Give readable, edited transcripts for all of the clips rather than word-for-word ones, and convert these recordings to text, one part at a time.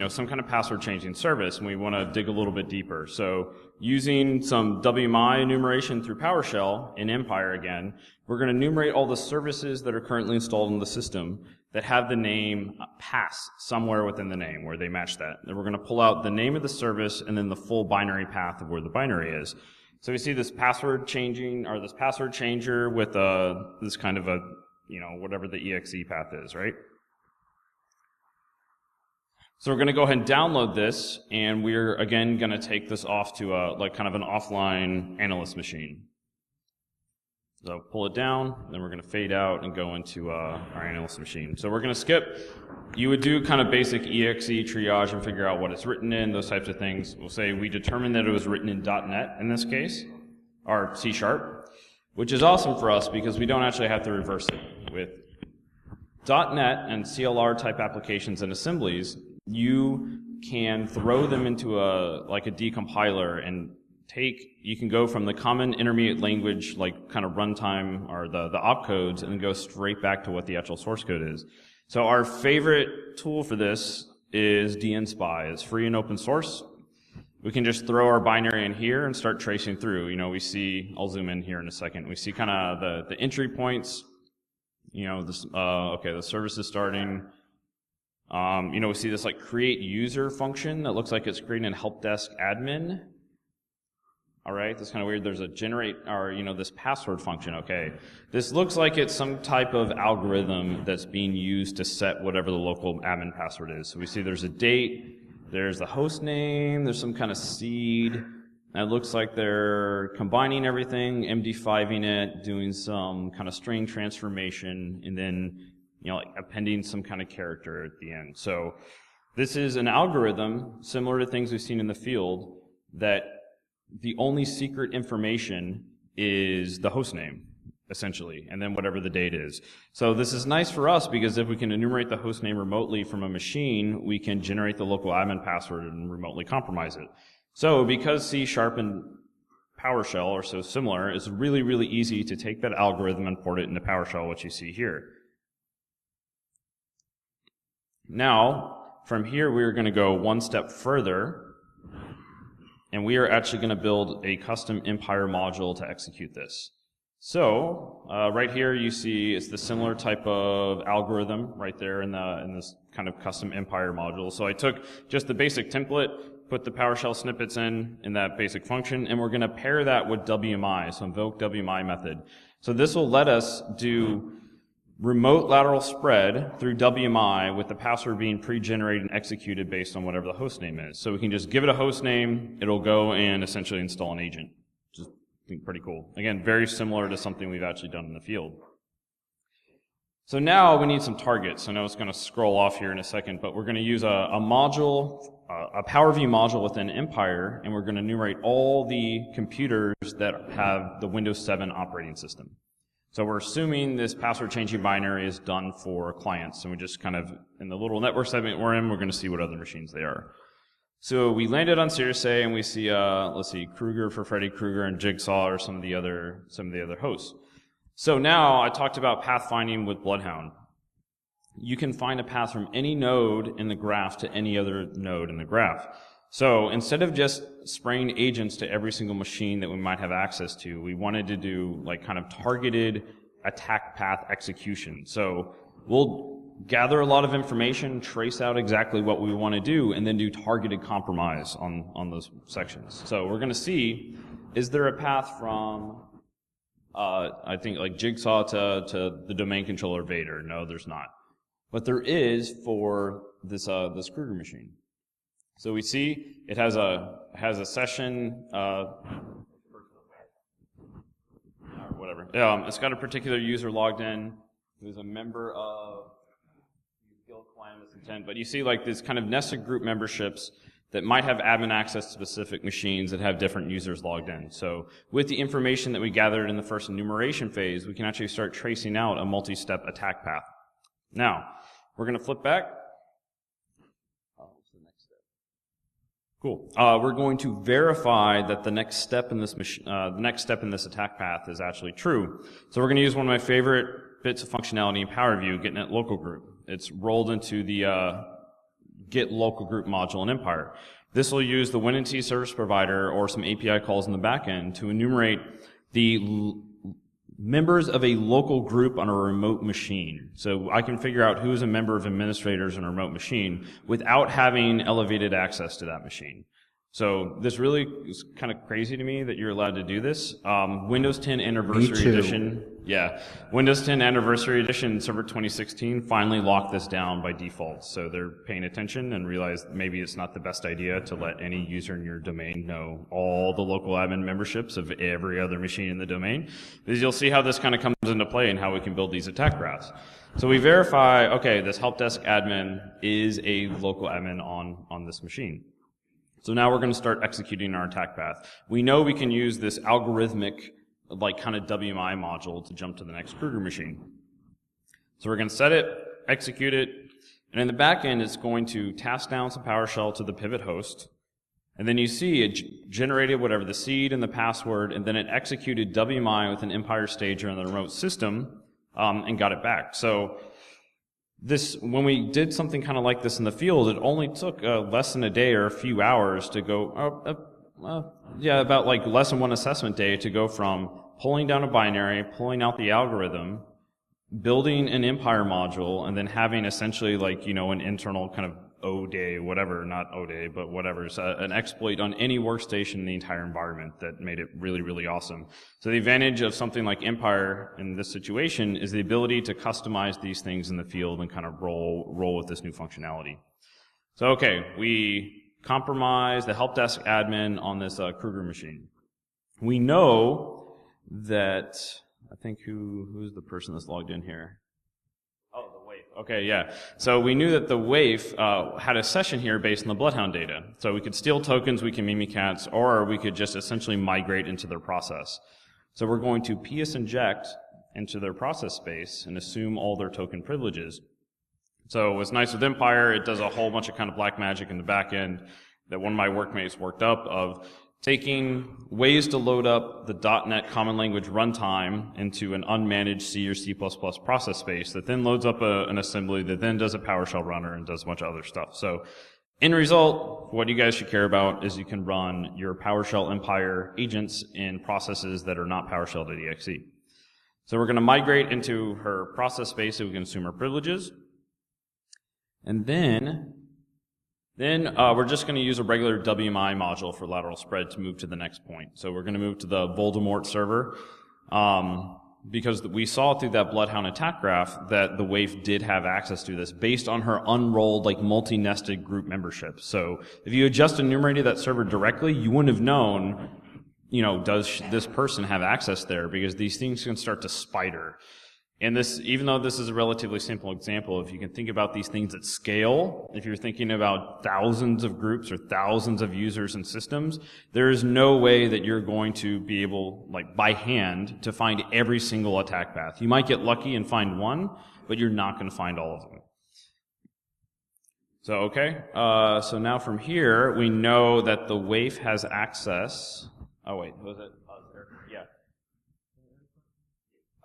some kind of password changing service, and we want to dig a little bit deeper. So using some WMI enumeration through PowerShell in Empire again, we're going to enumerate all the services that are currently installed in the system that have the name pass somewhere within the name where they match that. Then we're going to pull out the name of the service and then the full binary path of where the binary is. So we see this password changing, or this password changer with this kind of a, whatever the exe path is, right? So we're going to go ahead and download this, and we're again going to take this off to kind of an offline analyst machine. So pull it down, then we're going to fade out and go into our analyst machine. So we're going to skip. You would do kind of basic exe triage and figure out what it's written in, those types of things. We'll say we determined that it was written in .NET in this case, or C#, which is awesome for us because we don't actually have to reverse it. With .NET and CLR type applications and assemblies, you can throw them into a decompiler and you can go from the common intermediate language, like kind of runtime or the opcodes, and then go straight back to what the actual source code is. So our favorite tool for this is dnSpy. It's free and open source. We can just throw our binary in here and start tracing through. We see, I'll zoom in here in a second. We see kind of the entry points. Okay, the service is starting. We see this create user function that looks like it's creating a help desk admin. All right, that's kind of weird. There's a generate, or this password function. Okay, this looks like it's some type of algorithm that's being used to set whatever the local admin password is. So we see there's a date, there's the host name, there's some kind of seed. And it looks like they're combining everything, MD5ing it, doing some kind of string transformation, and then appending some kind of character at the end. So this is an algorithm similar to things we've seen in the field that the only secret information is the host name, essentially, and then whatever the date is. So this is nice for us because if we can enumerate the host name remotely from a machine, we can generate the local admin password and remotely compromise it. So because C# and PowerShell are so similar, it's really, really easy to take that algorithm and port it into PowerShell, what you see here. Now, from here, we're going to go one step further, and we are actually going to build a custom Empire module to execute this. So, right here you see it's the similar type of algorithm right there in this kind of custom Empire module. So I took just the basic template, put the PowerShell snippets in that basic function, and we're going to pair that with WMI, so invoke WMI method. So this will let us do remote lateral spread through WMI with the password being pre-generated and executed based on whatever the host name is. So we can just give it a host name, it'll go and essentially install an agent, which is pretty cool. Again, very similar to something we've actually done in the field. So now we need some targets. I know it's going to scroll off here in a second, but we're going to use a module, a PowerView module within Empire, and we're going to enumerate all the computers that have the Windows 7 operating system. So we're assuming this password changing binary is done for clients, and we just kind of, in the little network segment we're in, we're going to see what other machines they are. So we landed on Cirrus A, and we see, let's see, Kruger for Freddy Krueger and Jigsaw or some of the other hosts. So now I talked about pathfinding with Bloodhound. You can find a path from any node in the graph to any other node in the graph. So instead of just spraying agents to every single machine that we might have access to, we wanted to do kind of targeted attack path execution. So we'll gather a lot of information, trace out exactly what we want to do, and then do targeted compromise on those sections. So we're going to see, is there a path from, I think Jigsaw to the domain controller Vader? No, there's not. But there is for this Kruger machine. So we see it has a session, whatever. It's got a particular user logged in who's a member of Guild Calamitous Intent. But you see this kind of nested group memberships that might have admin access to specific machines that have different users logged in. So with the information that we gathered in the first enumeration phase, we can actually start tracing out a multi-step attack path. Now, we're going to flip back. Cool. We're going to verify that the next step in this attack path is actually true. So we're going to use one of my favorite bits of functionality in PowerView, getting at local group. It's rolled into the get local group module in Empire. This will use the WinNT service provider or some API calls in the backend to enumerate the members of a local group on a remote machine. So I can figure out who is a member of administrators on a remote machine without having elevated access to that machine. So this really is kind of crazy to me that you're allowed to do this. Windows 10 Anniversary Edition, Windows 10 Anniversary Edition Server 2016 finally locked this down by default. So they're paying attention and realized maybe it's not the best idea to let any user in your domain know all the local admin memberships of every other machine in the domain. Because you'll see how this kind of comes into play and how we can build these attack graphs. So we verify, okay, this help desk admin is a local admin on this machine. So now we're going to start executing our attack path. We know we can use this algorithmic, like kind of WMI module to jump to the next Kruger machine. So we're going to set it, execute it, and in the back end it's going to task down some PowerShell to the pivot host. And then you see it generated whatever the seed and the password, and then it executed WMI with an Empire stager on the remote system, and got it back. So this, when we did something kind of like this in the field, it only took less than a day or a few hours to go, about like less than one assessment day to go from pulling down a binary, pulling out the algorithm, building an Empire module, and then having essentially like, an internal kind of O-day, whatever, not O-day, but whatever, an exploit on any workstation in the entire environment that made it really, really awesome. So the advantage of something like Empire in this situation is the ability to customize these things in the field and kind of roll with this new functionality. So okay, we compromise the help desk admin on this Kruger machine. We know that, I think who's the person that's logged in here? Okay, yeah. So we knew that the waif had a session here based on the Bloodhound data. So we could steal tokens, we can mimikatz, or we could just essentially migrate into their process. So we're going to PS inject into their process space and assume all their token privileges. So what's nice with Empire, it does a whole bunch of kind of black magic in the back end that one of my workmates worked up of taking ways to load up the .NET Common Language runtime into an unmanaged C or C++ process space that then loads up an assembly that then does a PowerShell runner and does a bunch of other stuff. So in result, what you guys should care about is you can run your PowerShell Empire agents in processes that are not PowerShell.exe. So we're going to migrate into her process space so we can assume her privileges. And then we're just going to use a regular WMI module for lateral spread to move to the next point. So we're going to move to the Voldemort server because we saw through that Bloodhound attack graph that the waif did have access to this based on her unrolled, like multi-nested group membership. So if you had just enumerated that server directly, you wouldn't have known, does this person have access there, because these things can start to spider. And this, even though this is a relatively simple example, if you can think about these things at scale, if you're thinking about thousands of groups or thousands of users and systems, there is no way that you're going to be able, like by hand, to find every single attack path. You might get lucky and find one, but you're not going to find all of them. So, okay. So now from here, we know that the waif has access. Oh, wait. Was it? Yeah.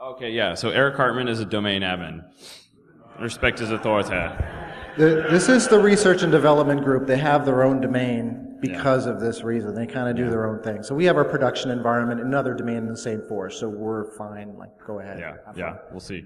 Okay, yeah. So Eric Hartman is a domain admin. Respect his authority. This is the research and development group. They have their own domain because of this reason. They kind of do their own thing. So we have our production environment, another domain in the same force. So we're fine. Like, go ahead. Yeah. We'll see.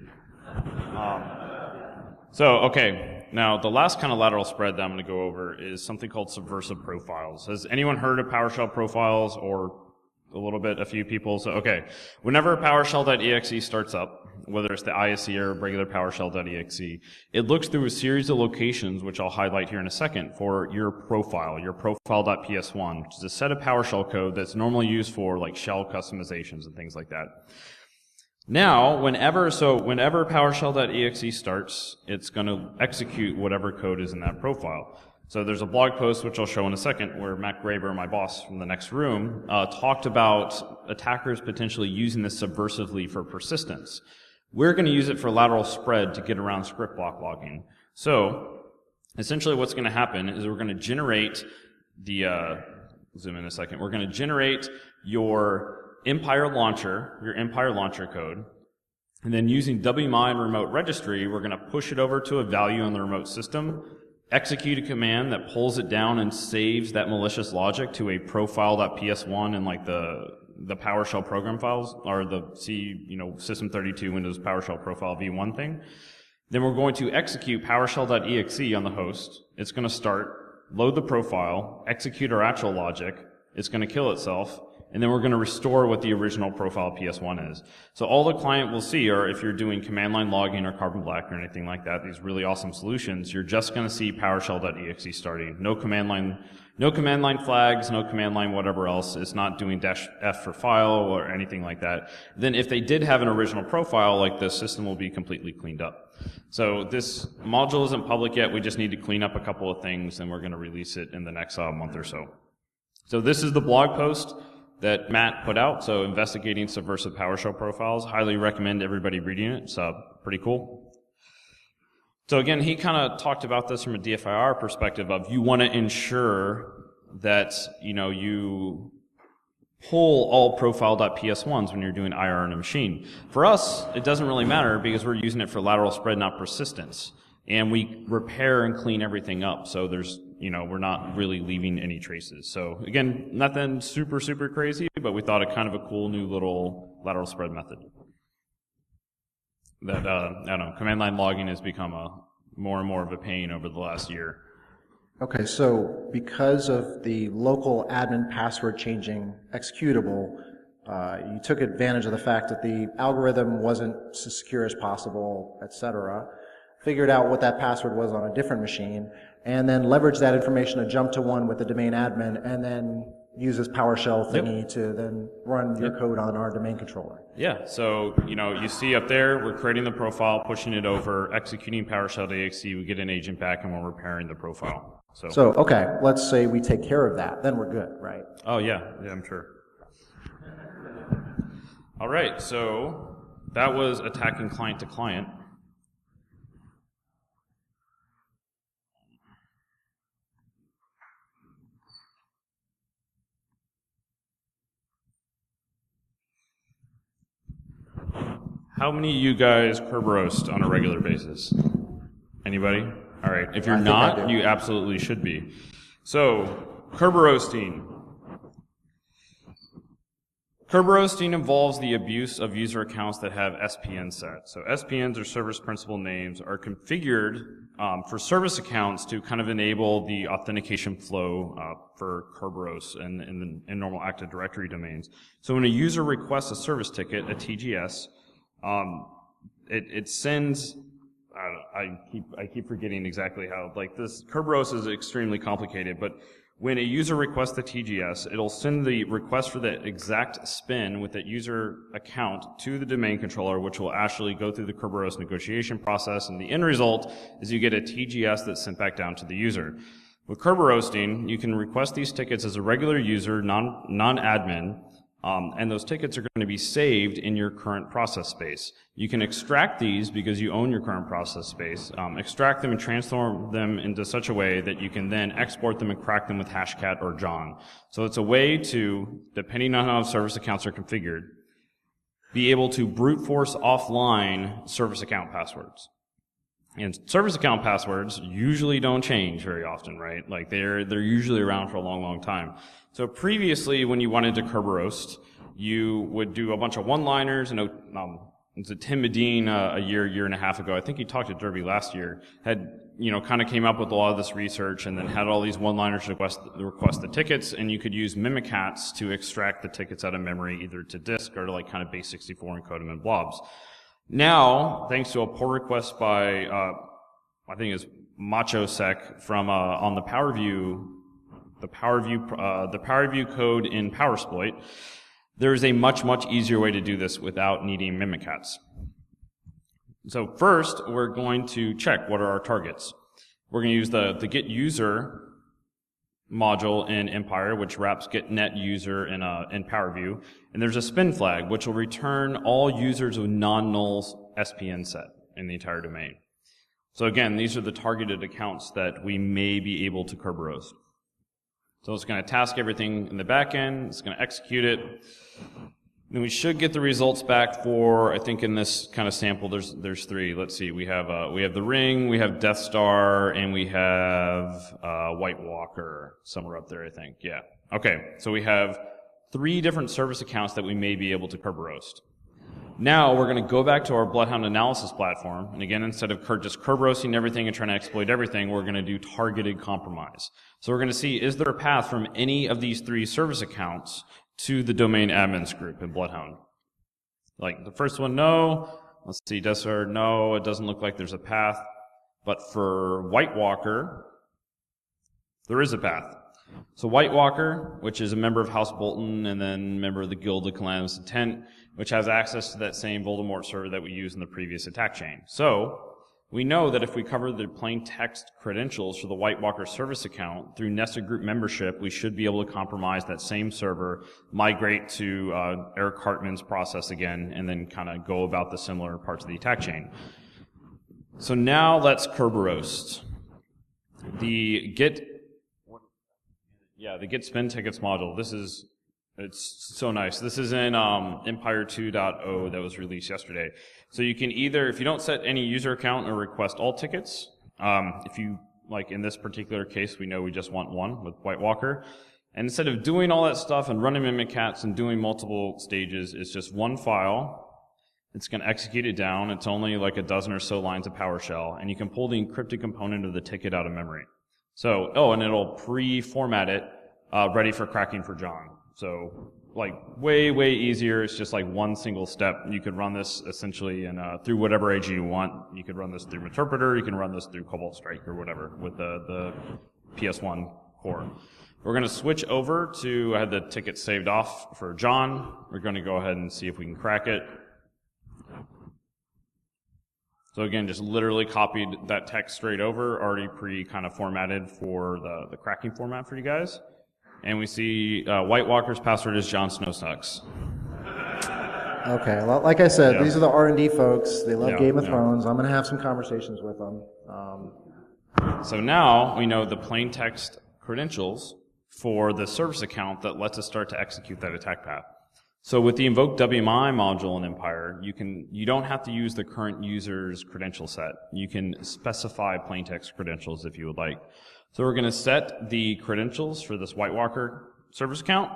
So, okay. Now, the last kind of lateral spread that I'm going to go over is something called subversive profiles. Has anyone heard of PowerShell profiles, or a few people? So, okay. Whenever PowerShell.exe starts up, whether it's the ISE or regular PowerShell.exe, it looks through a series of locations, which I'll highlight here in a second, for your profile, your profile.ps1, which is a set of PowerShell code that's normally used for like shell customizations and things like that. Now, whenever PowerShell.exe starts, it's going to execute whatever code is in that profile. So there's a blog post, which I'll show in a second, where Matt Graber, my boss from the next room, talked about attackers potentially using this subversively for persistence. We're going to use it for lateral spread to get around script block logging. So essentially what's going to happen is we're going to generate zoom in a second, we're going to generate your Empire launcher code, and then using WMI and remote registry, we're going to push it over to a value on the remote system, execute a command that pulls it down and saves that malicious logic to a profile.ps1 and like the PowerShell program files, or the System32 Windows PowerShell profile v1 thing. Then we're going to execute PowerShell.exe on the host. It's going to start, load the profile, execute our actual logic. It's going to kill itself, and then we're going to restore what the original profile PS1 is. So all the client will see are, if you're doing command line logging or Carbon Black or anything like that, these really awesome solutions, you're just going to see PowerShell.exe starting. No command line flags, no command line whatever else. It's not doing -F for file or anything like that. Then if they did have an original profile, like the system will be completely cleaned up. So this module isn't public yet. We just need to clean up a couple of things, and we're going to release it in the next month or so. So this is the blog post that Matt put out, so investigating subversive PowerShell profiles. Highly recommend everybody reading it. It's pretty cool. So again, he kind of talked about this from a DFIR perspective of you want to ensure that you pull all profile.ps1s when you're doing IR on a machine. For us, it doesn't really matter because we're using it for lateral spread, not persistence. And we repair and clean everything up. So there's, we're not really leaving any traces. So again, nothing super, super crazy, but we thought it kind of a cool new little lateral spread method. That, I don't know, command line logging has become more and more of a pain over the last year. Okay, so because of the local admin password changing executable, you took advantage of the fact that the algorithm wasn't as secure as possible, etc., figured out what that password was on a different machine, and then leveraged that information to jump to one with the domain admin, and then use this PowerShell thingy to then run your code on our domain controller. Yeah, so, you see up there, we're creating the profile, pushing it over, executing PowerShell.exe, we get an agent back, and we're repairing the profile. So, okay, let's say we take care of that, then we're good, right? Oh, yeah, I'm sure. All right, so that was attacking client to client. How many of you guys Kerberos on a regular basis? Anybody? All right. If you're not, you absolutely should be. So, Kerberosing. Kerberosing involves the abuse of user accounts that have SPN set. So SPNs, or service principal names, are configured for service accounts to kind of enable the authentication flow for Kerberos in normal Active Directory domains. So when a user requests a service ticket, a TGS, it sends, I keep forgetting exactly how, like this, Kerberos is extremely complicated, but when a user requests the TGS, it'll send the request for the exact spin with that user account to the domain controller, which will actually go through the Kerberos negotiation process, and the end result is you get a TGS that's sent back down to the user. With Kerberosing, you can request these tickets as a regular user, non-admin, and those tickets are going to be saved in your current process space. You can extract these because you own your current process space, extract them and transform them into such a way that you can then export them and crack them with Hashcat or John. So it's a way to, depending on how service accounts are configured, be able to brute force offline service account passwords. And service account passwords usually don't change very often, right? Like they're usually around for a long, long time. So previously, when you wanted to Kerberos, you would do a bunch of one-liners. And Tim Medine a year and a half ago, I think he talked to Derby last year, had kind of came up with a lot of this research, and then had all these one-liners request the tickets, and you could use Mimikatz to extract the tickets out of memory, either to disk or to like kind of base64 encode them in blobs. Now, thanks to a pull request by I think it's MachoSec from on the PowerView code in PowerSploit, there's a much, much easier way to do this without needing Mimikatz. So first, we're going to check what are our targets. We're going to use the get user module in Empire, which wraps get net user in PowerView, and there's a spin flag, which will return all users with non-null SPN set in the entire domain. So again, these are the targeted accounts that we may be able to Kerberos. So it's going to task everything in the back end, it's going to execute it, And we should get the results back for, I think in this kind of sample, there's 3. Let's see, we have the Ring, we have Death Star, and we have White Walker somewhere up there, I think. Yeah. Okay, so we have 3 different service accounts that we may be able to Kerberos. Now we're going to go back to our Bloodhound analysis platform, and again, instead of just Kerberosing everything and trying to exploit everything, we're going to do targeted compromise. So we're going to see, is there a path from any of these 3 service accounts to the domain admins group in Bloodhound? Like the first one, no. Let's see, Desert, no, it doesn't look like there's a path. But for White Walker, there is a path. So White Walker, which is a member of House Bolton and then member of the Guild of Calamitous Intent, which has access to that same Voldemort server that we used in the previous attack chain. So we know that if we cover the plain text credentials for the White Walker service account through nested group membership, we should be able to compromise that same server, migrate to Eric Hartman's process again, and then kind of go about the similar parts of the attack chain. So now let's Kerberos. The Git spin tickets module. It's so nice. This is in Empire 2.0 that was released yesterday. So you can either, if you don't set any user account or request all tickets, if you, like in this particular case, we know we just want one with White Walker. And instead of doing all that stuff and running Mimikatz and doing multiple stages, it's just one file. It's going to execute it down. It's only like a dozen or so lines of PowerShell, and you can pull the encrypted component of the ticket out of memory. So, and it'll pre-format it, ready for cracking for John. So, like, way, way easier. It's just like one single step. You could run this essentially through whatever AG you want. You could run this through Interpreter. You can run this through Cobalt Strike or whatever with the PS1 core. We're going to switch over to, I had the ticket saved off for John. We're going to go ahead and see if we can crack it. So again, just literally copied that text straight over, already kind of formatted for the cracking format for you guys. And we see White Walker's password is Jon Snow Sucks. Okay, well, like I said, these are the R&D folks. They love Game of Thrones. I'm going to have some conversations with them. So now we know the plain text credentials for the service account that lets us start to execute that attack path. So with the invoke WMI module in Empire, you don't have to use the current user's credential set. You can specify plain text credentials if you would like. So we're going to set the credentials for this White Walker service account.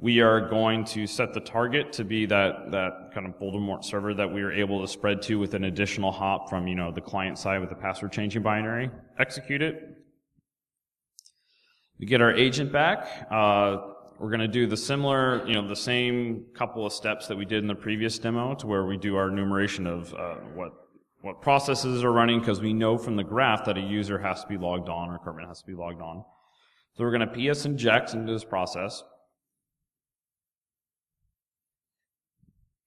We are going to set the target to be that kind of Voldemort server that we are able to spread to with an additional hop from, the client side with the password changing binary. Execute it. We get our agent back. We're going to do the similar, the same couple of steps that we did in the previous demo to where we do our enumeration of what processes are running, because we know from the graph that a user has to be logged on or equipment has to be logged on. So we're going to PS inject into this process.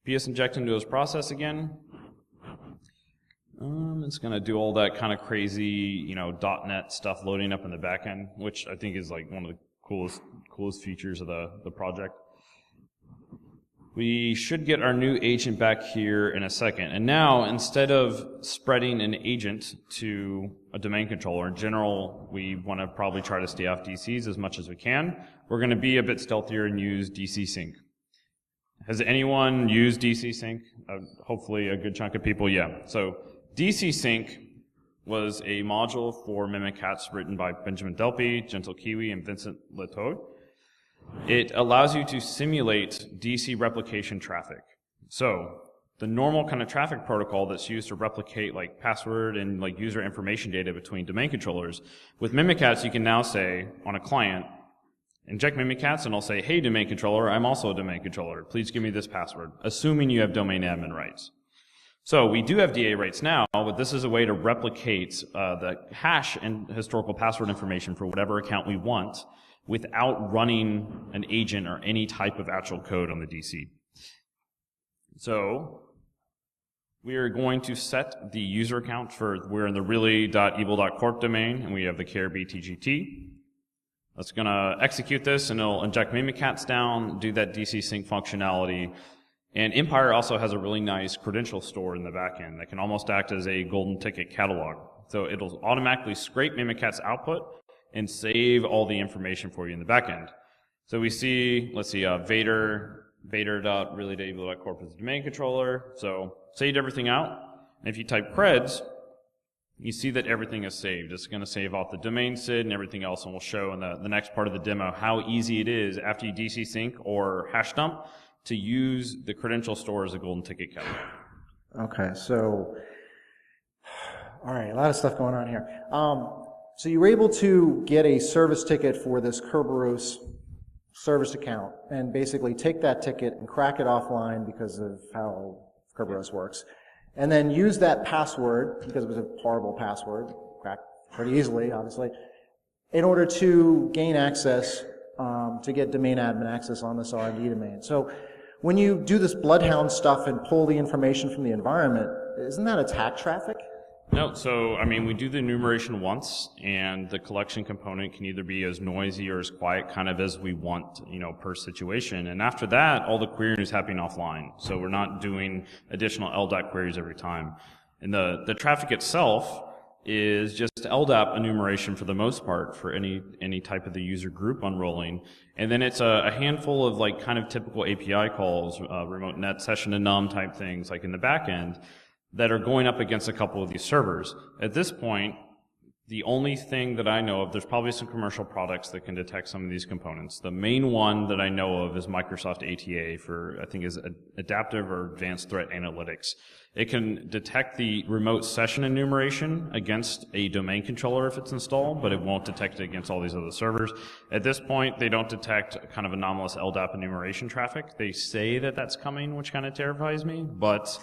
PS inject into this process again. It's going to do all that kind of crazy, .NET stuff loading up in the back end, which I think is like one of the coolest features of the project. We should get our new agent back here in a second. And now, instead of spreading an agent to a domain controller, in general, we want to probably try to stay off DCs as much as we can. We're going to be a bit stealthier and use DC Sync. Has anyone used DC Sync? Hopefully a good chunk of people, yeah. So DC Sync was a module for Mimikatz written by Benjamin Delpy, Gentle Kiwi, and Vincent Letour. It allows you to simulate DC replication traffic. So the normal kind of traffic protocol that's used to replicate like password and like user information data between domain controllers, with Mimikatz you can now say on a client, inject Mimikatz, and I'll say, hey domain controller, I'm also a domain controller. Please give me this password, assuming you have domain admin rights. So we do have DA rights now, but this is a way to replicate the hash and historical password information for whatever account we want without running an agent or any type of actual code on the DC. So we are going to set the user account we're in the really.evil.corp domain, and we have the care.btgt. That's going to execute this, and it'll inject Mimikatz down, do that DC sync functionality. And Empire also has a really nice credential store in the back end that can almost act as a golden ticket catalog. So it'll automatically scrape Mimikatz output and save all the information for you in the back end. So we see, let's see, Vader beta.relay.evil.corp is the domain controller. So saved everything out. And if you type creds, you see that everything is saved. It's going to save off the domain SID and everything else, and we'll show in the next part of the demo how easy it is after you DC sync or hash dump to use the credential store as a golden ticket catalog. Okay, so, all right, a lot of stuff going on here. So you were able to get a service ticket for this Kerberos service account and basically take that ticket and crack it offline because of how Kerberos works. And then use that password, because it was a horrible password, cracked pretty easily, obviously, in order to gain access, to get domain admin access on this RD domain. So when you do this Bloodhound stuff and pull the information from the environment, isn't that attack traffic? No, so, I mean, we do the enumeration once, and the collection component can either be as noisy or as quiet kind of as we want, per situation. And after that, all the querying is happening offline. So we're not doing additional LDAP queries every time. And the traffic itself is just LDAP enumeration for the most part for any type of the user group unrolling. And then it's a handful of like kind of typical API calls, remote net session enum type things like in the back end, that are going up against a couple of these servers. At this point, the only thing that I know of, there's probably some commercial products that can detect some of these components. The main one that I know of is Microsoft ATA for, I think is Adaptive or Advanced Threat Analytics. It can detect the remote session enumeration against a domain controller if it's installed, but it won't detect it against all these other servers. At this point, they don't detect kind of anomalous LDAP enumeration traffic. They say that that's coming, which kind of terrifies me, but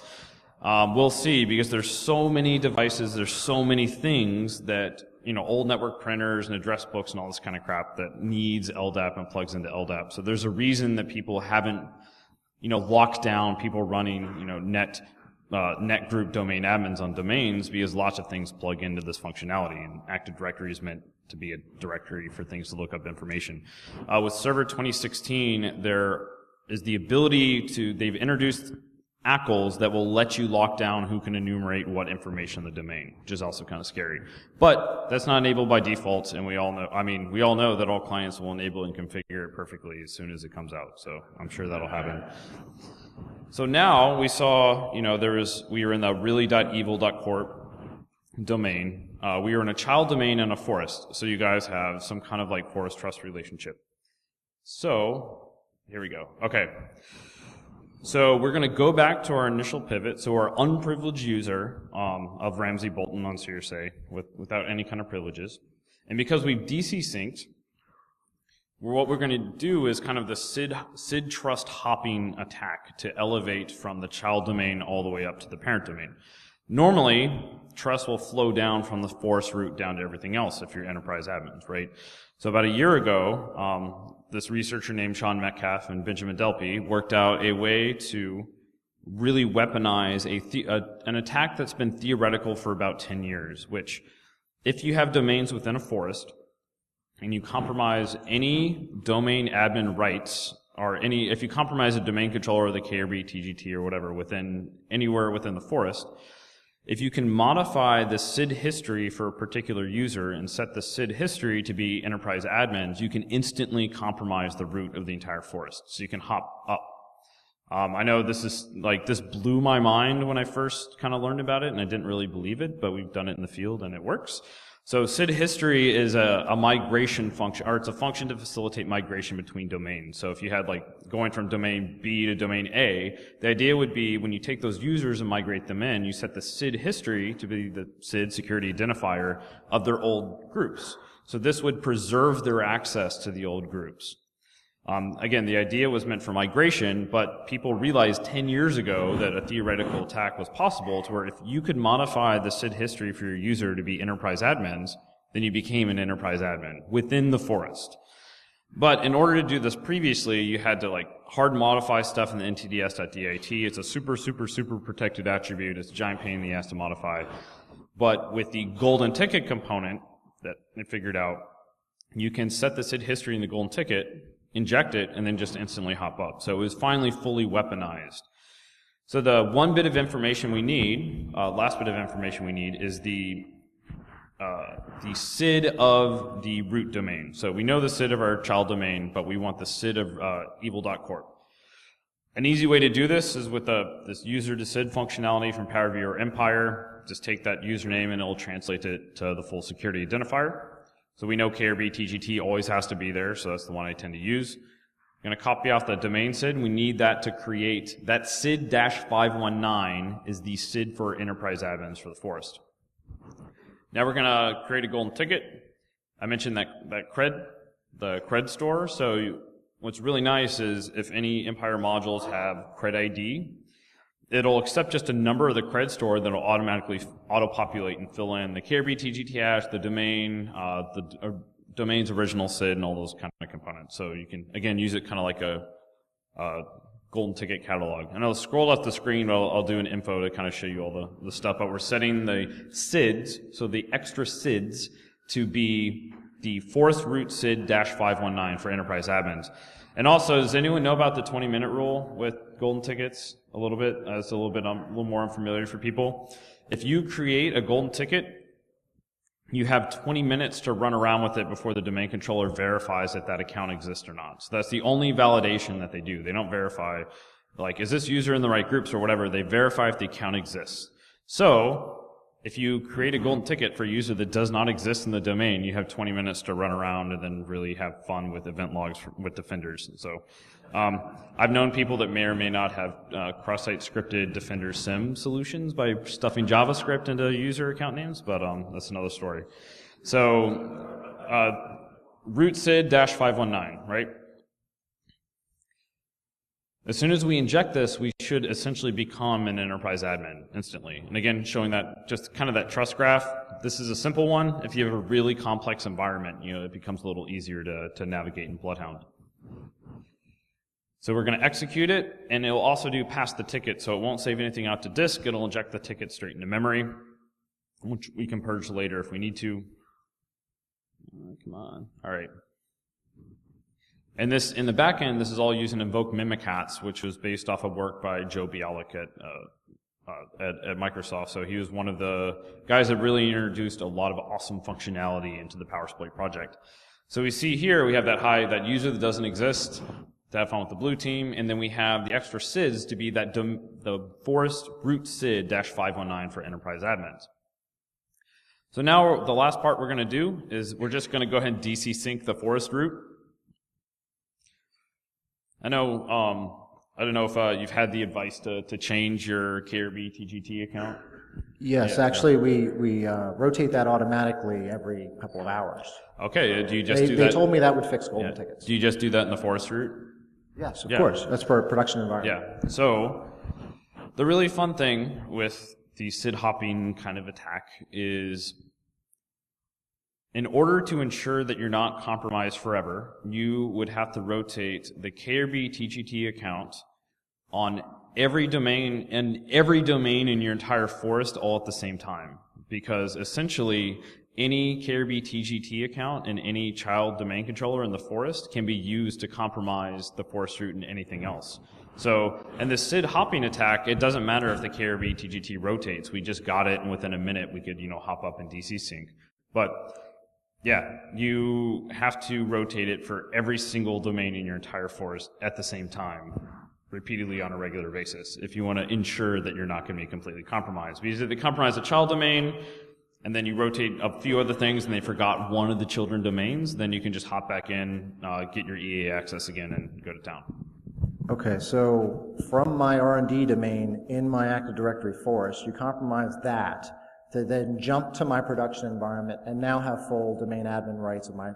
we'll see, because there's so many devices, there's so many things that, old network printers and address books and all this kind of crap that needs LDAP and plugs into LDAP. So there's a reason that people haven't, locked down people running, net group domain admins on domains, because lots of things plug into this functionality, and Active Directory is meant to be a directory for things to look up information. With Server 2016, there is the ability they've introduced ACLs that will let you lock down who can enumerate what information in the domain, which is also kind of scary. But that's not enabled by default, and we all know that all clients will enable and configure it perfectly as soon as it comes out, so I'm sure that'll happen. So now we saw, we were in the really.evil.corp domain. We were in a child domain and a forest, so you guys have some kind of like forest trust relationship. So, here we go. Okay. So we're going to go back to our initial pivot. So our unprivileged user of Ramsey Bolton on CSA without any kind of privileges. And because we've DC synced, what we're going to do is kind of the SID Trust Hopping attack to elevate from the child domain all the way up to the parent domain. Normally, trust will flow down from the forest root down to everything else if you're enterprise admins, right? So about a year ago, this researcher named Sean Metcalf and Benjamin Delpy worked out a way to really weaponize an attack that's been theoretical for about 10 years, which if you have domains within a forest and you compromise any domain admin rights, or if you compromise a domain controller or the KRB, TGT, or whatever anywhere within the forest, if you can modify the SID history for a particular user and set the SID history to be enterprise admins, you can instantly compromise the root of the entire forest. So you can hop up. I know this blew my mind when I first kind of learned about it, and I didn't really believe it, but we've done it in the field and it works. So SID history is a migration function, or it's a function to facilitate migration between domains. So if you had going from domain B to domain A, the idea would be when you take those users and migrate them in, you set the SID history to be the SID security identifier of their old groups. So this would preserve their access to the old groups. Again, the idea was meant for migration, but people realized 10 years ago that a theoretical attack was possible, to where if you could modify the SID history for your user to be enterprise admins, then you became an enterprise admin within the forest. But in order to do this previously, you had to hard modify stuff in the ntds.dat. It's a super, super, super protected attribute. It's a giant pain in the ass to modify. But with the golden ticket component that they figured out, you can set the SID history in the golden ticket, inject it, and then just instantly hop up. So it was finally fully weaponized. So the one bit of information we need, last bit of information we need, is the SID of the root domain. So we know the SID of our child domain, but we want the SID of evil.corp. An easy way to do this is with this user to SID functionality from Power BI or Empire. Just take that username and it'll translate it to the full security identifier. So we know KRB TGT always has to be there, so that's the one I tend to use. I'm going to copy off the domain SID. We need that to create that SID-519 is the SID for enterprise admins for the forest. Now we're going to create a golden ticket. I mentioned the cred store. So what's really nice is if any Empire modules have cred ID, it'll accept just a number of the cred store that'll automatically auto-populate and fill in the KRB TGT hash, the domain, the domain's original SID, and all those kind of components. So you can, again, use it kind of like a golden ticket catalog. And I'll scroll up the screen, but I'll do an info to kind of show you all the stuff. But we're setting the SIDs, so the extra SIDs, to be the forest root SID-519 for enterprise admins. And also, does anyone know about the 20-minute rule with golden tickets? A little bit. It's a little more unfamiliar for people. If you create a golden ticket, you have 20 minutes to run around with it before the domain controller verifies that that account exists or not. So that's the only validation that they do. They don't verify, like, is this user in the right groups or whatever. They verify if the account exists. So if you create a golden ticket for a user that does not exist in the domain, you have 20 minutes to run around and then really have fun with event logs with defenders. So I've known people that may or may not have cross-site scripted Defender SIM solutions by stuffing JavaScript into user account names, but that's another story. So root SID-519, right? As soon as we inject this, we should essentially become an enterprise admin instantly. And again, showing that just kind of that trust graph. This is a simple one. If you have a really complex environment, it becomes a little easier to navigate in Bloodhound. So we're going to execute it, and it'll also do pass the ticket, so it won't save anything out to disk. It'll inject the ticket straight into memory, which we can purge later if we need to. Come on. All right. And this, in the back end, this is all using Invoke Mimikatz, which was based off of work by Joe Bialik at Microsoft. So he was one of the guys that really introduced a lot of awesome functionality into the PowerSploit project. So we see here, we have that user that doesn't exist, to have fun with the blue team, and then we have the extra SIDs to be the forest root SID-519 for enterprise admins. So now the last part we're going to do is we're just going to go ahead and DC sync the forest root. I know, I don't know if you've had the advice to change your KRB TGT account. Yes, yeah, actually, we rotate that automatically every couple of hours. Okay, do you just do that? They told me that would fix golden tickets. Do you just do that in the forest root? Yes, of course. That's for a production environment. Yeah. So the really fun thing with the SID hopping kind of attack is, in order to ensure that you're not compromised forever, you would have to rotate the KRB TGT account on every domain in your entire forest all at the same time. Because essentially, any KRB TGT account and any child domain controller in the forest can be used to compromise the forest root and anything else. So, in the SID hopping attack, it doesn't matter if the KRB TGT rotates. We just got it, and within a minute, we could, hop up and DC sync. But yeah, you have to rotate it for every single domain in your entire forest at the same time, repeatedly on a regular basis, if you want to ensure that you're not going to be completely compromised. Because if they compromise a child domain, and then you rotate a few other things, and they forgot one of the children domains, then you can just hop back in, get your EA access again, and go to town. Okay, so from my R&D domain in my Active Directory forest, you compromise that to then jump to my production environment and now have full domain admin rights of my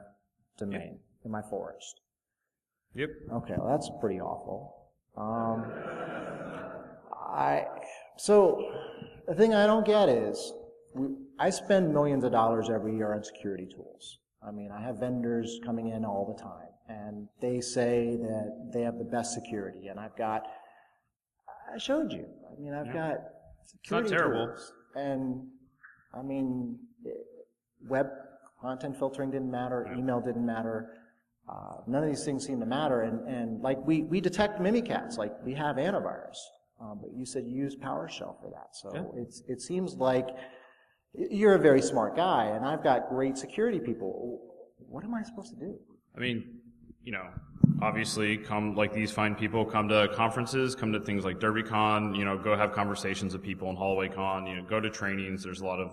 domain in my forest. Yep. Okay, well, that's pretty awful. So the thing I don't get is, I spend millions of dollars every year on security tools. I mean, I have vendors coming in all the time, and they say that they have the best security, and I showed you. I mean, I've got security tools. Not terrible. And, I mean, web content filtering didn't matter, email didn't matter. None of these things seem to matter, and like, we detect Mimikatz, like, we have antivirus, but you said you use PowerShell for that, so it seems like you're a very smart guy, and I've got great security people. What am I supposed to do? I mean, obviously come, like these fine people, come to conferences, come to things like Derbycon, go have conversations with people in Hallway Con, go to trainings. There's a lot of,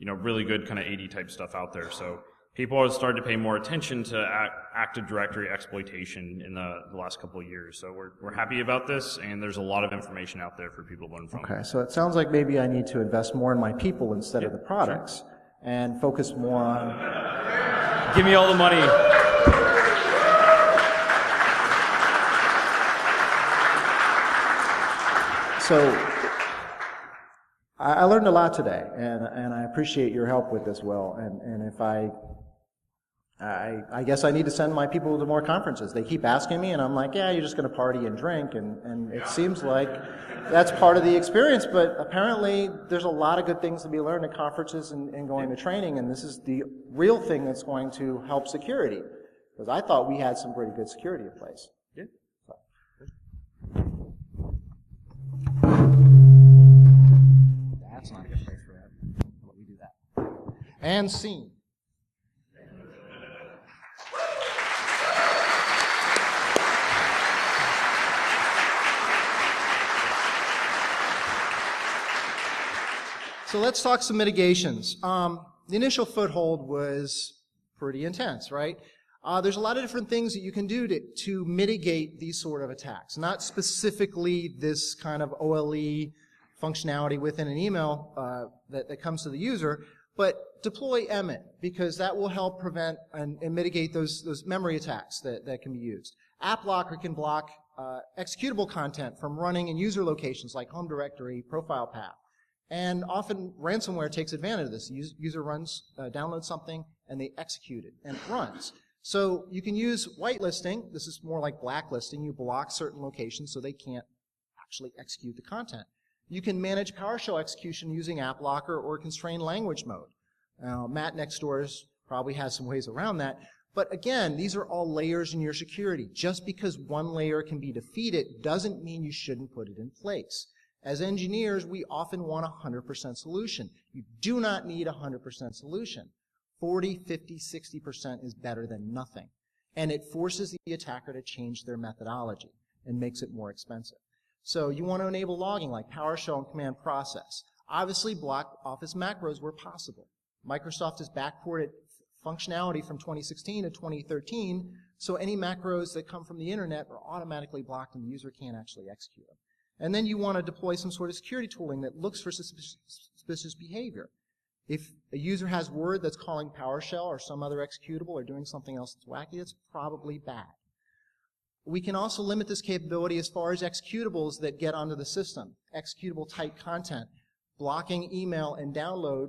really good kind of AD type stuff out there. So people have started to pay more attention to Active Directory exploitation in the last couple of years. So we're happy about this, and there's a lot of information out there for people to learn from. Okay, so it sounds like maybe I need to invest more in my people instead of the products, and focus more on... Give me all the money. So I learned a lot today, and I appreciate your help with this, Will. And if I guess I need to send my people to more conferences. They keep asking me, and I'm like, yeah, you're just going to party and drink, and it seems like that's part of the experience, but apparently there's a lot of good things to be learned at conferences and going to training, and this is the real thing that's going to help security, because I thought we had some pretty good security in place. Yeah. That's not a good place for that. How about we do that? And scene. So let's talk some mitigations. The initial foothold was pretty intense, right? There's a lot of different things that you can do to mitigate these sort of attacks. Not specifically this kind of OLE functionality within an email that comes to the user, but deploy Emmet, because that will help prevent and mitigate those memory attacks that can be used. App Blocker can block executable content from running in user locations like home directory, profile path. And often ransomware takes advantage of this. The user downloads something, and they execute it, and it runs. So you can use whitelisting. This is more like blacklisting. You block certain locations so they can't actually execute the content. You can manage PowerShell execution using App Blocker or constrained language mode. Matt next door probably has some ways around that. But again, these are all layers in your security. Just because one layer can be defeated doesn't mean you shouldn't put it in place. As engineers, we often want a 100% solution. You do not need a 100% solution. 40, 50, 60% is better than nothing. And it forces the attacker to change their methodology and makes it more expensive. So you want to enable logging like PowerShell and command process. Obviously, block Office macros where possible. Microsoft has backported functionality from 2016 to 2013, so any macros that come from the internet are automatically blocked and the user can't actually execute them. And then you want to deploy some sort of security tooling that looks for suspicious behavior. If a user has Word that's calling PowerShell or some other executable or doing something else that's wacky, it's probably bad. We can also limit this capability as far as executables that get onto the system, executable type content, blocking email and download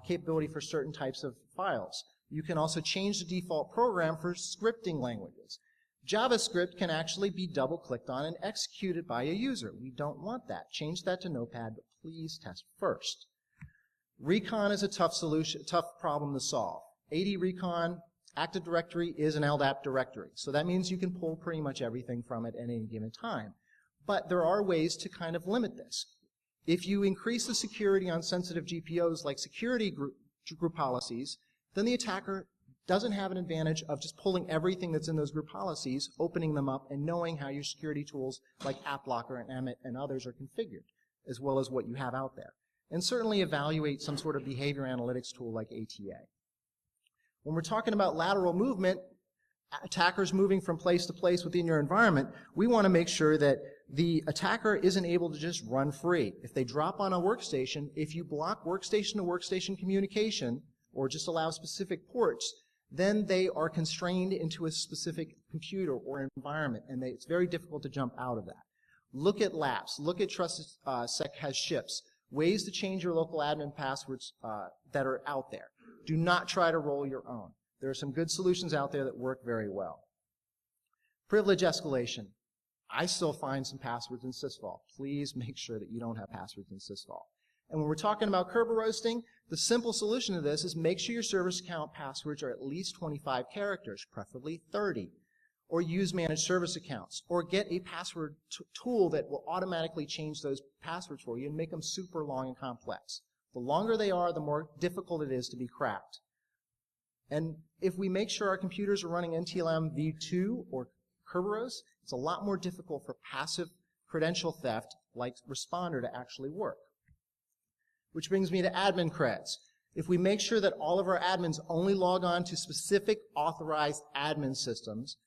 capability for certain types of files. You can also change the default program for scripting languages. JavaScript can actually be double-clicked on and executed by a user. We don't want that. Change that to Notepad, but please test first. Recon is a tough problem to solve. AD Recon, Active Directory is an LDAP directory. So that means you can pull pretty much everything from it at any given time. But there are ways to kind of limit this. If you increase the security on sensitive GPOs like security group policies, then the attacker doesn't have an advantage of just pulling everything that's in those group policies, opening them up, and knowing how your security tools like App Blocker and Emmet and others are configured, as well as what you have out there. And certainly evaluate some sort of behavior analytics tool like ATA. When we're talking about lateral movement, attackers moving from place to place within your environment, we want to make sure that the attacker isn't able to just run free. If they drop on a workstation, if you block workstation to workstation communication, or just allow specific ports, then they are constrained into a specific computer or environment, and it's very difficult to jump out of that. Look at LAPS. Look at TrustedSec has ships, ways to change your local admin passwords that are out there. Do not try to roll your own. There are some good solutions out there that work very well. Privilege escalation. I still find some passwords in sysvol. Please make sure that you don't have passwords in sysvol. And when we're talking about Kerberosing, the simple solution to this is make sure your service account passwords are at least 25 characters, preferably 30. Or use managed service accounts. Or get a password tool that will automatically change those passwords for you and make them super long and complex. The longer they are, the more difficult it is to be cracked. And if we make sure our computers are running NTLM v2 or Kerberos, it's a lot more difficult for passive credential theft like Responder to actually work. Which brings me to admin creds. If we make sure that all of our admins only log on to specific authorized admin systems,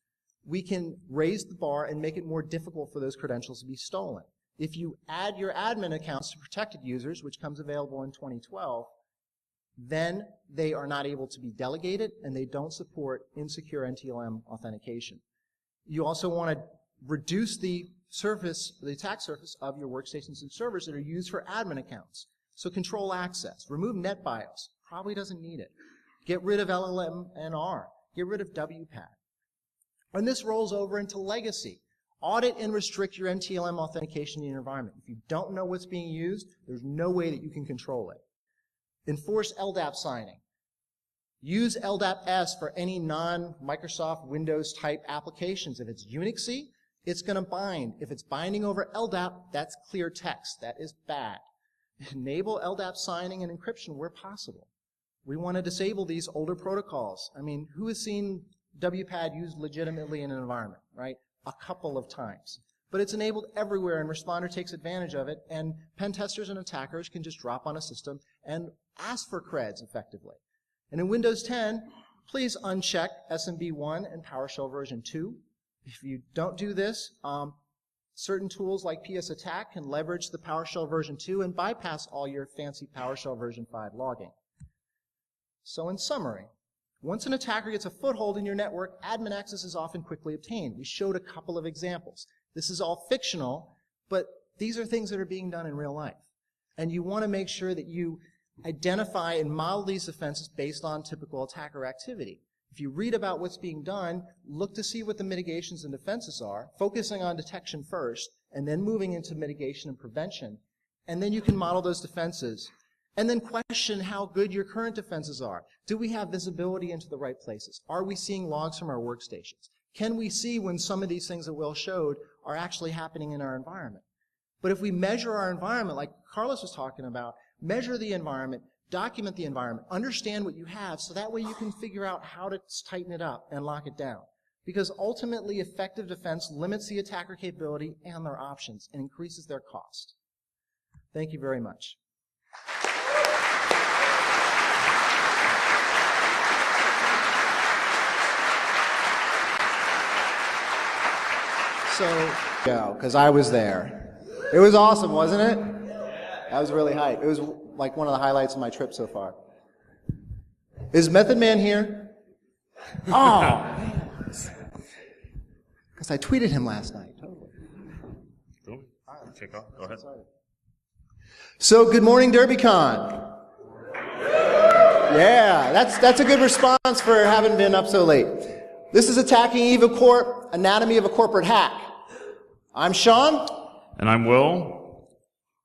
we can raise the bar and make it more difficult for those credentials to be stolen. If you add your admin accounts to protected users, which comes available in 2012, then they are not able to be delegated and they don't support insecure NTLM authentication. You also want to reduce the attack surface of your workstations and servers that are used for admin accounts. So control access, remove NetBIOS, probably doesn't need it. Get rid of LLMNR, get rid of WPAD. And this rolls over into legacy. Audit and restrict your NTLM authentication in your environment. If you don't know what's being used, there's no way that you can control it. Enforce LDAP signing. Use LDAP-S for any non-Microsoft Windows type applications. If it's Unixy, it's going to bind. If it's binding over LDAP, that's clear text. That is bad. Enable LDAP signing and encryption where possible. We want to disable these older protocols. I mean, who has seen WPAD used legitimately in an environment, right? A couple of times. But it's enabled everywhere, and Responder takes advantage of it, and pen testers and attackers can just drop on a system and ask for creds effectively. And in Windows 10, please uncheck SMB1 and PowerShell version 2. If you don't do this, certain tools like PS Attack can leverage the PowerShell version 2 and bypass all your fancy PowerShell version 5 logging. So in summary, once an attacker gets a foothold in your network, admin access is often quickly obtained. We showed a couple of examples. This is all fictional, but these are things that are being done in real life. And you want to make sure that you identify and model these offenses based on typical attacker activity. If you read about what's being done, look to see what the mitigations and defenses are, focusing on detection first, and then moving into mitigation and prevention. And then you can model those defenses. And then question how good your current defenses are. Do we have visibility into the right places? Are we seeing logs from our workstations? Can we see when some of these things that Will showed are actually happening in our environment? But if we measure our environment, like Carlos was talking about, measure the environment, document the environment, understand what you have, so that way you can figure out how to tighten it up and lock it down. Because ultimately, effective defense limits the attacker capability and their options and increases their cost. Thank you very much. So, because I was there. It was awesome, wasn't it? That was really hype. It was like one of the highlights of my trip so far. Is Method Man here? Oh, man. Because I tweeted him last night. Totally. Cool. Kick off. Go ahead. So, good morning, Derbycon. Yeah, that's a good response for having been up so late. This is Attacking EvilCorp, Anatomy of a Corporate Hack. I'm Sean. And I'm Will.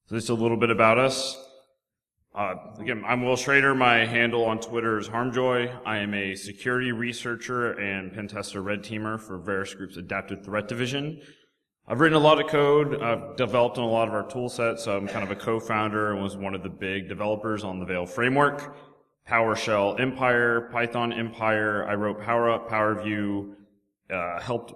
So just a little bit about us. Again, I'm Will Schroeder. My handle on Twitter is Harmjoy. I am a security researcher and pen tester red teamer for Varus Group's Adaptive Threat Division. I've written a lot of code. I've developed on a lot of our tool sets. So I'm kind of a co-founder and was one of the big developers on the Veil framework. PowerShell Empire, Python Empire. I wrote PowerUp, PowerView, helped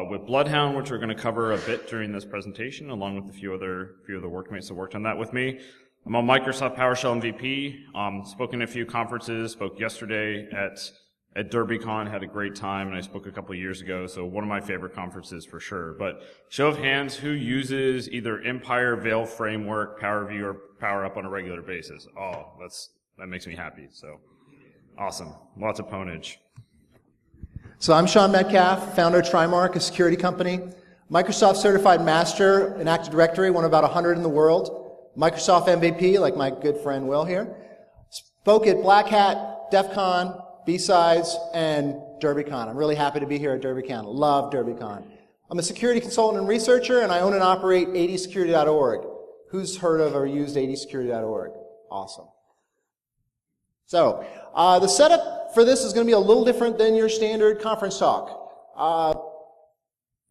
with Bloodhound, which we're going to cover a bit during this presentation, along with a few other workmates that worked on that with me. I'm on Microsoft PowerShell MVP. Spoken at a few conferences. Spoke yesterday at Derbycon. Had a great time, and I spoke a couple of years ago. So one of my favorite conferences for sure. But show of hands, who uses either Empire, Veil Framework, PowerView, or PowerUp on a regular basis? Oh, that makes me happy. So awesome. Lots of ponage. So I'm Sean Metcalf, founder of Trimark, a security company. Microsoft Certified Master in Active Directory, one of about 100 in the world. Microsoft MVP, like my good friend Will here. Spoke at Black Hat, DEF CON, B-Sides, and Derbycon. I'm really happy to be here at Derbycon. Love Derbycon. I'm a security consultant and researcher, and I own and operate 80security.org. Who's heard of or used 80security.org? Awesome. So, the setup for this is going to be a little different than your standard conference talk.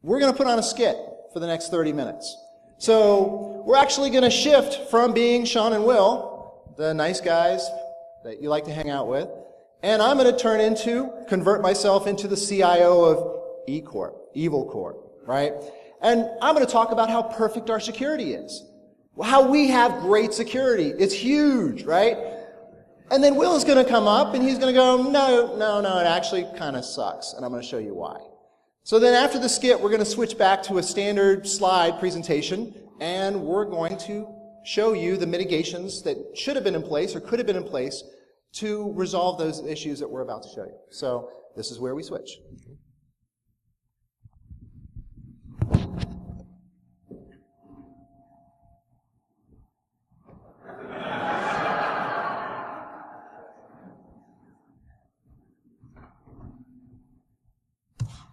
We're going to put on a skit for the next 30 minutes. So, we're actually going to shift from being Sean and Will, the nice guys that you like to hang out with, and I'm going to convert myself into the CIO of EvilCorp, right? And I'm going to talk about how perfect our security is. How we have great security. It's huge, right? And then Will's going to come up and he's going to go, no, it actually kind of sucks. And I'm going to show you why. So then after the skit, we're going to switch back to a standard slide presentation, and we're going to show you the mitigations that should have been in place or could have been in place to resolve those issues that we're about to show you. So this is where we switch.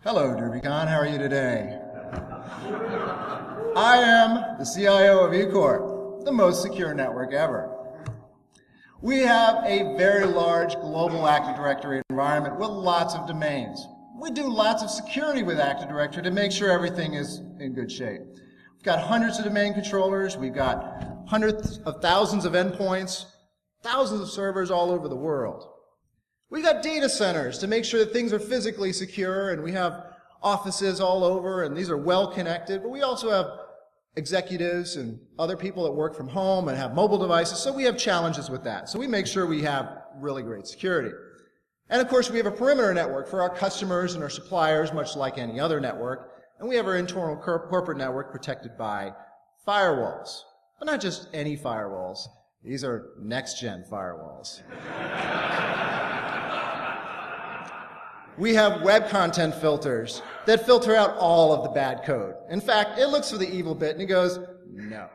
Hello, Derbycon. How are you today? I am the CIO of EvilCorp, the most secure network ever. We have a very large global Active Directory environment with lots of domains. We do lots of security with Active Directory to make sure everything is in good shape. We've got hundreds of domain controllers. We've got hundreds of thousands of endpoints, thousands of servers all over the world. We've got data centers to make sure that things are physically secure, and we have offices all over, and these are well connected, but we also have executives and other people that work from home and have mobile devices, so we have challenges with that. So we make sure we have really great security. And of course, we have a perimeter network for our customers and our suppliers, much like any other network, and we have our internal corporate network protected by firewalls. But not just any firewalls. These are next-gen firewalls. We have web content filters that filter out all of the bad code. In fact, it looks for the evil bit and it goes, no.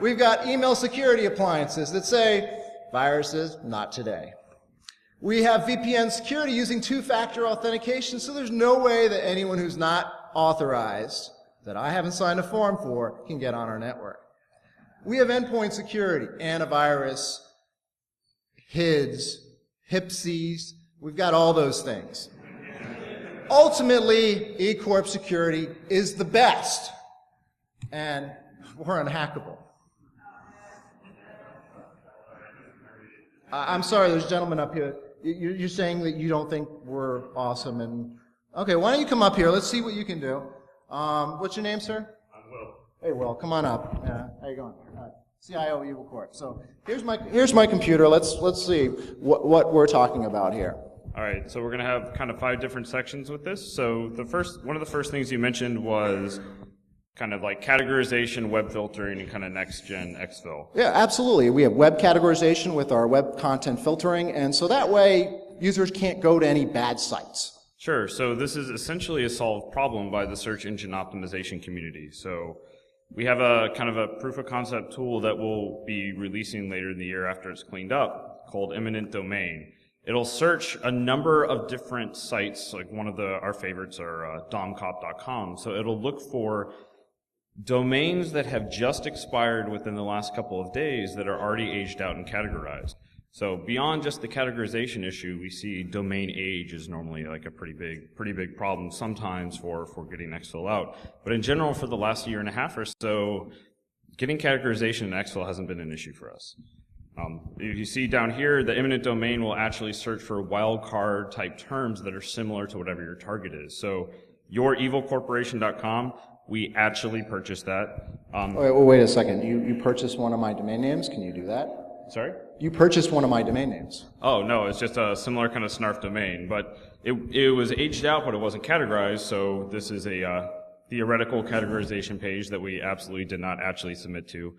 We've got email security appliances that say, viruses, not today. We have VPN security using two-factor authentication, so there's no way that anyone who's not authorized, that I haven't signed a form for, can get on our network. We have endpoint security, antivirus, HIDs, HIPSIs. We've got all those things. Ultimately, EvilCorp security is the best, and we're unhackable. I'm sorry, there's a gentleman up here. You're saying that you don't think we're awesome, and okay, why don't you come up here? Let's see what you can do. What's your name, sir? I'm Will. Hey, Will, come on up. How you going? CIO EvilCorp. So here's my computer. Let's see what we're talking about here. All right, so we're going to have kind of 5 different sections with this. So one of the first things you mentioned was kind of like categorization, web filtering, and kind of next-gen exfil. Yeah, absolutely. We have web categorization with our web content filtering, and so that way users can't go to any bad sites. Sure. So this is essentially a solved problem by the search engine optimization community. So we have a kind of a proof of concept tool that we'll be releasing later in the year after it's cleaned up called Imminent Domain. It'll search a number of different sites, like one of our favorites are domcop.com. So it'll look for domains that have just expired within the last couple of days that are already aged out and categorized. So beyond just the categorization issue, we see domain age is normally like a pretty big problem sometimes for getting exfil out. But in general, for the last year and a half or so, getting categorization in exfil hasn't been an issue for us. If you see down here, the imminent domain will actually search for wildcard type terms that are similar to whatever your target is. So your evilcorporation.com, we actually purchased that. Wait a second. You purchased one of my domain names? Can you do that? Sorry? You purchased one of my domain names. Oh, no, it's just a similar kind of snarf domain. But it was aged out, but it wasn't categorized, so this is a theoretical categorization page that we absolutely did not actually submit to.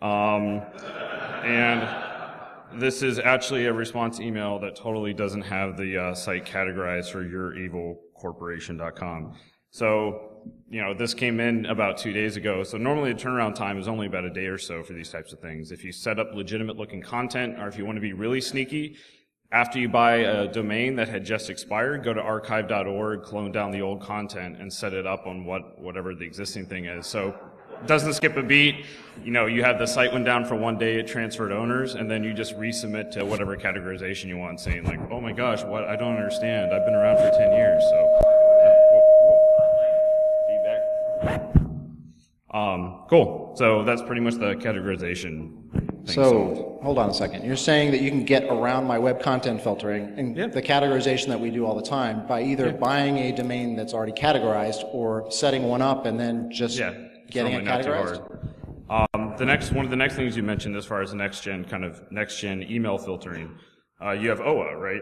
And this is actually a response email that totally doesn't have the site categorized for your evilcorporation.com. So, this came in about 2 days ago. So normally the turnaround time is only about a day or so for these types of things. If you set up legitimate looking content, or if you want to be really sneaky, after you buy a domain that had just expired, go to archive.org, clone down the old content, and set it up on whatever the existing thing is. So it doesn't skip a beat. You have the site went down for 1 day, it transferred owners, and then you just resubmit to whatever categorization you want, saying like, oh my gosh, what? I don't understand. I've been around for 10 years, so. Feedback. Cool. So that's pretty much the categorization. things So, solved. hold on a second. You're saying that you can get around my web content filtering and the categorization that we do all the time by either buying a domain that's already categorized or setting one up and then just getting it categorized? One of the next things you mentioned as far as next gen email filtering, you have OA, right?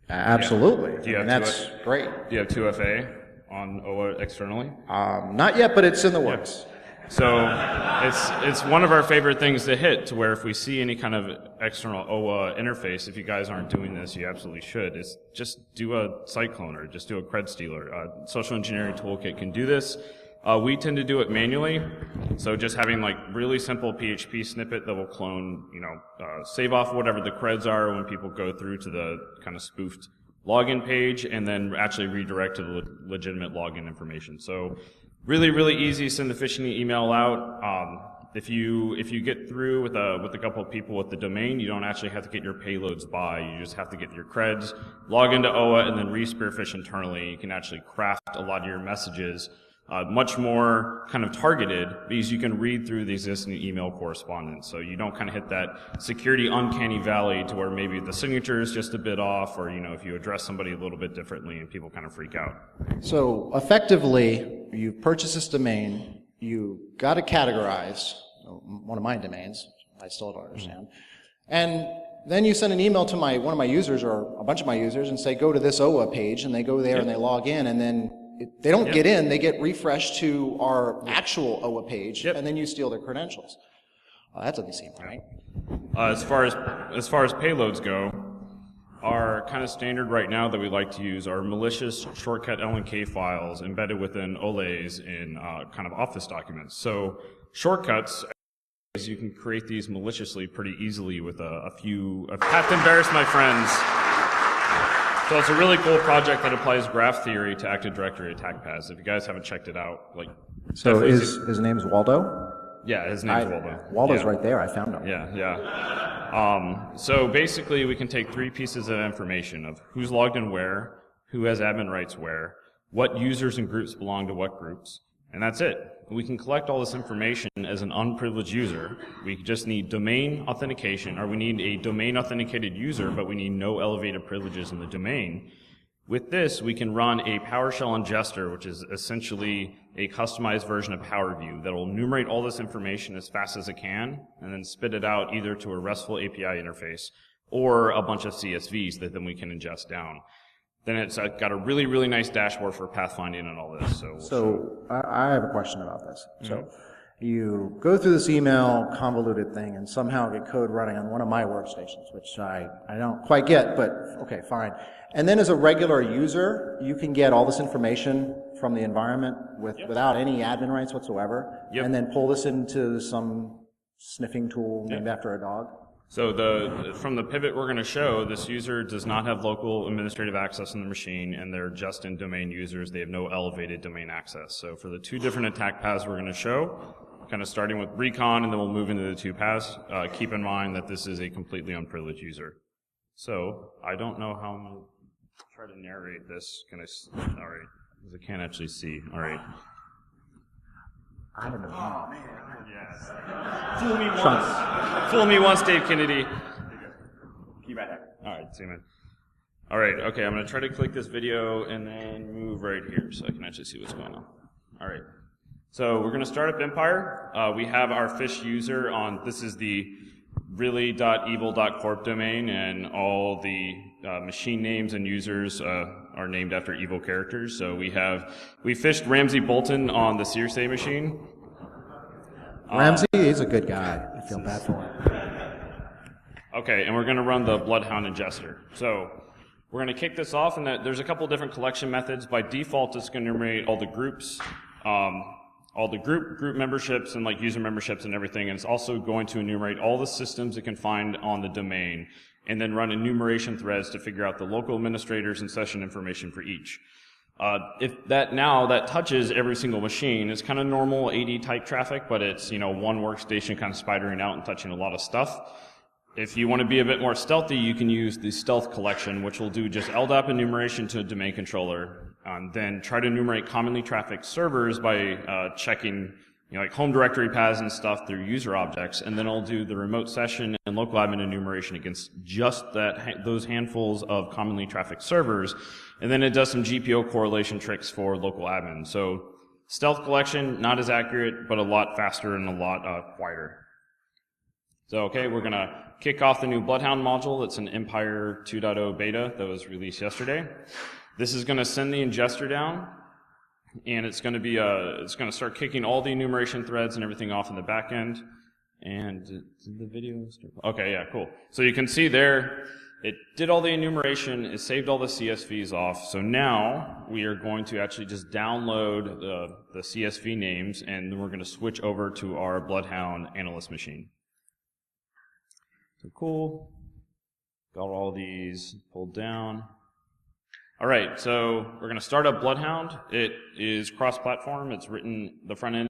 Absolutely. Yeah. That's great. Do you have 2FA on OA externally? Not yet, but it's in the works. So it's one of our favorite things to hit, to where if we see any kind of external OA interface, if you guys aren't doing this, you absolutely should, is just do a site cloner, just do a cred stealer. Social engineering toolkit can do this. We tend to do it manually, so just having like really simple PHP snippet that will clone, save off whatever the creds are when people go through to the kind of spoofed login page, and then actually redirect to the legitimate login information. So really, really easy. Send the phishing email out. If you get through with a couple of people with the domain, you don't actually have to get your payloads by. You just have to get your creds, log into OA, and then re-spearfish internally. You can actually craft a lot of your messages much more kind of targeted, because you can read through the existing email correspondence. So you don't kind of hit that security uncanny valley to where maybe the signature is just a bit off, or if you address somebody a little bit differently and people kind of freak out. So effectively, you purchase this domain, you got it categorized, one of my domains, I still don't understand, and then you send an email to one of my users or a bunch of my users and say, go to this OA page, and they go there and they log in, and then they don't get in, they get refreshed to our actual OA page, and then you steal their credentials. That doesn't seem right. As far as payloads go, our kind of standard right now that we like to use are malicious shortcut LNK files embedded within OLEs in kind of Office documents. So shortcuts, you can create these maliciously pretty easily with a few. I have to embarrass my friends. So it's a really cool project that applies graph theory to Active Directory attack paths. If you guys haven't checked it out, so his name's Waldo? Yeah, his name's Waldo. Waldo's right there. I found him. Yeah. So basically, we can take three pieces of information of who's logged in where, who has admin rights where, what users and groups belong to what groups, and that's it. We can collect all this information as an unprivileged user. We just need domain authentication, or we need a domain authenticated user, but we need no elevated privileges in the domain. With this, we can run a PowerShell ingester, which is essentially a customized version of PowerView that will enumerate all this information as fast as it can, and then spit it out either to a RESTful API interface or a bunch of CSVs that then we can ingest down. Then it's got a really, really nice dashboard for pathfinding and all this. So I have a question about this. Mm-hmm. So you go through this email convoluted thing and somehow get code running on one of my workstations, which I don't quite get, but okay, fine. And then as a regular user, you can get all this information from the environment without any admin rights whatsoever, and then pull this into some sniffing tool named after a dog. So from the pivot we're going to show, this user does not have local administrative access on the machine, and they're just in domain users. They have no elevated domain access. So for the two different attack paths we're going to show, kind of starting with recon, and then we'll move into the two paths, keep in mind that this is a completely unprivileged user. So I don't know how I'm going to try to narrate this. All right, because I can't actually see. All right. I don't know. Oh, man. Yes. Fool me once. Fool me once, Dave Kennedy. Keep right there. All right, see you, man. All right, okay, I'm going to try to click this video and then move right here so I can actually see what's going on. All right. So we're going to start up Empire. We have our fish user on, this is the really.evil.corp domain, and all the machine names and users are named after evil characters. So we fished Ramsey Bolton on the Searsay machine. Ramsey is a good guy. I feel bad for him. Okay, and we're going to run the Bloodhound ingester. So we're going to kick this off, and there's a couple different collection methods. By default, it's going to enumerate all the groups, all the group memberships and user memberships and everything, and it's also going to enumerate all the systems it can find on the domain, and then run enumeration threads to figure out the local administrators and session information for each. If that touches every single machine, it's kind of normal AD type traffic, but it's one workstation kind of spidering out and touching a lot of stuff. If you want to be a bit more stealthy, you can use the stealth collection, which will do just LDAP enumeration to a domain controller, then try to enumerate commonly trafficked servers by checking like home directory paths and stuff through user objects, and then it'll do the remote session and local admin enumeration against just those handfuls of commonly trafficked servers, and then it does some GPO correlation tricks for local admin. So stealth collection, not as accurate, but a lot faster and a lot quieter. So okay, we're going to kick off the new Bloodhound module. That's an Empire 2.0 beta that was released yesterday. This is going to send the ingester down, and it's going to start kicking all the enumeration threads and everything off in the back end. And did the video start? Okay, yeah, cool. So you can see there, it did all the enumeration, it saved all the CSVs off. So now we are going to actually just download the CSV names, and then we're going to switch over to our Bloodhound analyst machine. So cool. Got all these pulled down. All right, so we're going to start up Bloodhound. It is cross-platform. It's written, the front end